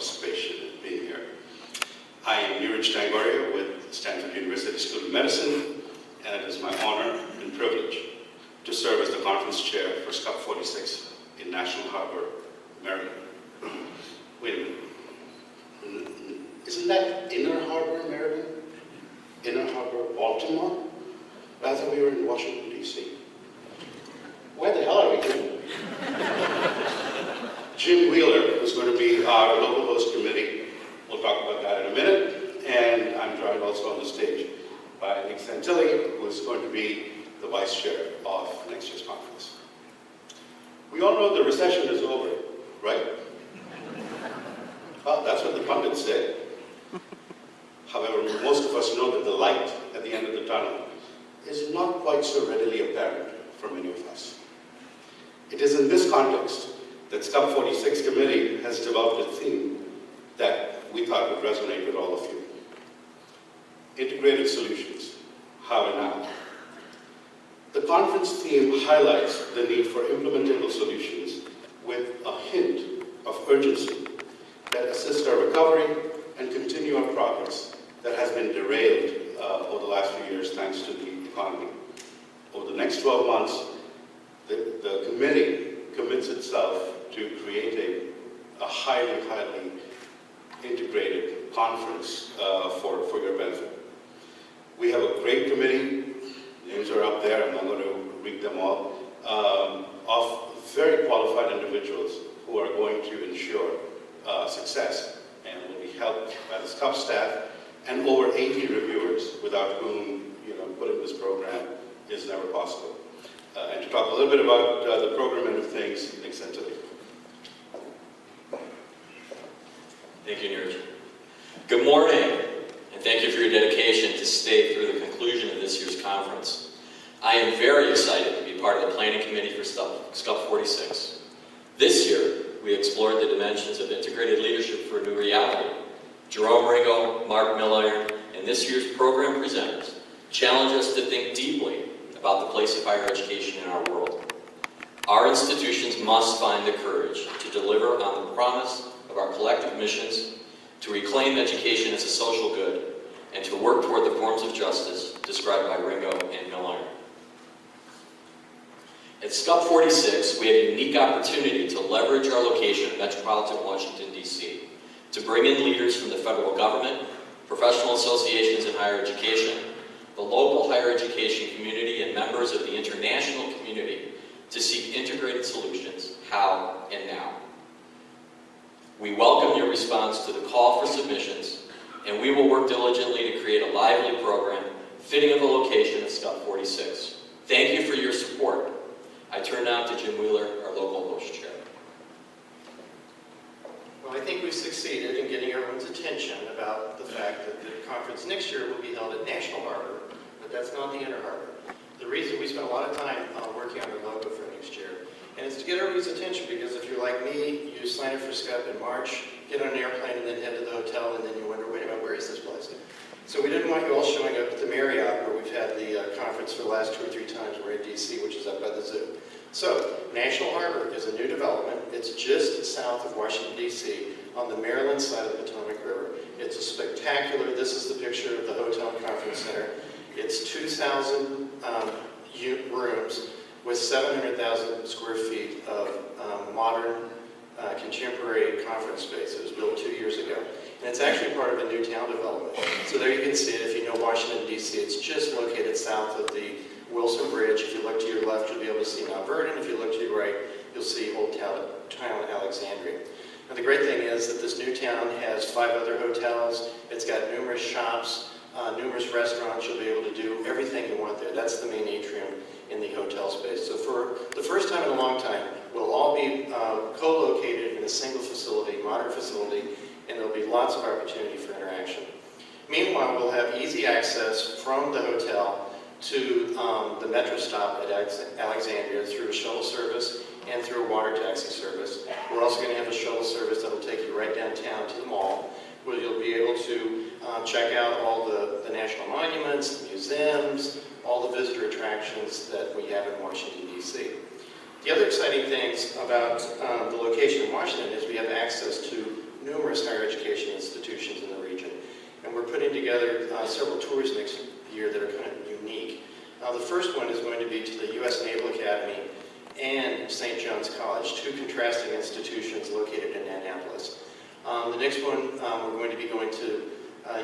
participation and being here. I am Niraj Dangoria with Stanford University School of Medicine, and it is my honor and privilege to serve as the conference chair for SCUP-46 in National Harbor, Maryland. Wait a minute. Isn't that Inner Harbor, Maryland? Inner Harbor, Baltimore? I thought we were in Washington, D.C. Where the hell are we going? Jim Wheeler, who's going to be our local host committee. We'll talk about that in a minute. And I'm joined also on the stage by Nick Santilli, who is going to be the vice chair of next year's conference. We all know the recession is over, right? Well, that's what the pundits say. However, most of us know that the light at the end of the tunnel is not quite so readily apparent for many of us. It is in this context that SCUP-46 committee has developed a theme that we thought would resonate with all of you. Integrated solutions, how and now. The conference theme highlights the need for implementable solutions with a hint of urgency that assist our recovery and continue our progress that has been derailed over the last few years thanks to the economy. Over the next 12 months, the committee commits itself to create a highly integrated conference for your benefit. We have a great committee, names are up there, I'm not going to read them all, of very qualified individuals who are going to ensure success and will be helped by the SCUP staff and over 80 reviewers without whom putting this program is never possible. And to talk a little bit about the program end of things, Nick Santilli. Thank you, Niraj. Good morning, and thank you for your dedication to stay through the conclusion of this year's conference. I am very excited to be part of the planning committee for SCUP-46. This year, we explored the dimensions of integrated leadership for a new reality. Jerome Ringo, Mark Milliron, and this year's program presenters challenge us to think deeply about the place of higher education in our world. Our institutions must find the courage to deliver on the promise of our collective missions, to reclaim education as a social good, and to work toward the forms of justice described by Ringo and Milliron. At SCUP-46, we have a unique opportunity to leverage our location in metropolitan Washington, D.C., to bring in leaders from the federal government, professional associations in higher education, the local higher education community, and members of the international community to seek integrated solutions, how and now. We welcome your response to the call for submissions, and we will work diligently to create a lively program fitting of the location of SCUP-46. Thank you for your support. I turn now to Jim Wheeler, our local host chair. Well, I think we've succeeded in getting everyone's attention about the fact that the conference next year will be held at National Harbor, but that's not the Inner Harbor. The reason we spent a lot of time working on the logo for next year, and it's to get everybody's attention, because if you're like me, you sign up for SCUP in March, get on an airplane, and then head to the hotel, and then you wonder, wait a minute, where is this place? So we didn't want you all showing up at the Marriott, where we've had the conference for the last 2 or 3 times. We're in D.C., which is up by the zoo. So, National Harbor is a new development. It's just south of Washington, D.C., on the Maryland side of the Potomac River. It's a spectacular, this is the picture of the Hotel and Conference Center. It's 2,000 rooms with 700,000 square feet of modern, contemporary conference space. It was built 2 years ago. And it's actually part of a new town development. So there you can see it. If you know Washington, D.C., it's just located south of the Wilson Bridge. If you look to your left, you'll be able to see Mount Vernon. If you look to your right, you'll see Old Town Alexandria. Now the great thing is that this new town has 5 other hotels. It's got numerous shops, numerous restaurants. You'll be able to do everything you want there. That's the main atrium in the hotel space. So for the first time in a long time, we'll all be co-located in a single facility, modern facility, and there'll be lots of opportunity for interaction. Meanwhile, we'll have easy access from the hotel to the metro stop at Alexandria through a shuttle service and through a water taxi service. We're also going to have a shuttle service that will take you right downtown to the mall, where you'll be able to check out all the national monuments, museums, all the visitor attractions that we have in Washington, D.C. The other exciting things about the location in Washington is we have access to numerous higher together several tours next year that are kind of unique. The first one is going to be to the U.S. Naval Academy and St. John's College, two contrasting institutions located in Annapolis. The next one, we're going to be going to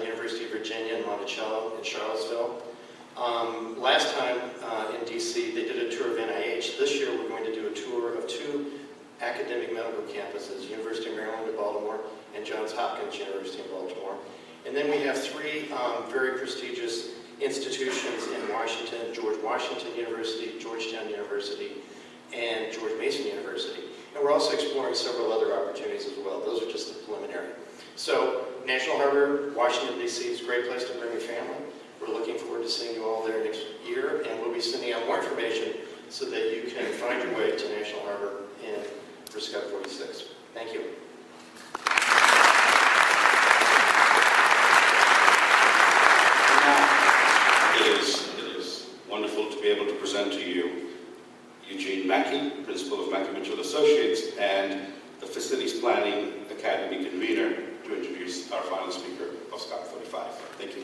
University of Virginia in Monticello in Charlottesville. Last time in DC, they did a tour of NIH. This year, we're going to do a tour of two academic medical campuses, University of Maryland in Baltimore and Johns Hopkins University in Baltimore. And then we have three very prestigious institutions in Washington: George Washington University, Georgetown University, and George Mason University. And we're also exploring several other opportunities as well. Those are just the preliminary. So, National Harbor, Washington, D.C. is a great place to bring your family. We're looking forward to seeing you all there next year, and we'll be sending out more information so that you can find your way to National Harbor for SCUP-46. Thank you. It is wonderful to be able to present to you Eugene Mackey, Principal of Mackey Mitchell Associates, and the Facilities Planning Academy convener, to introduce our final speaker of SCUP-45. Thank you.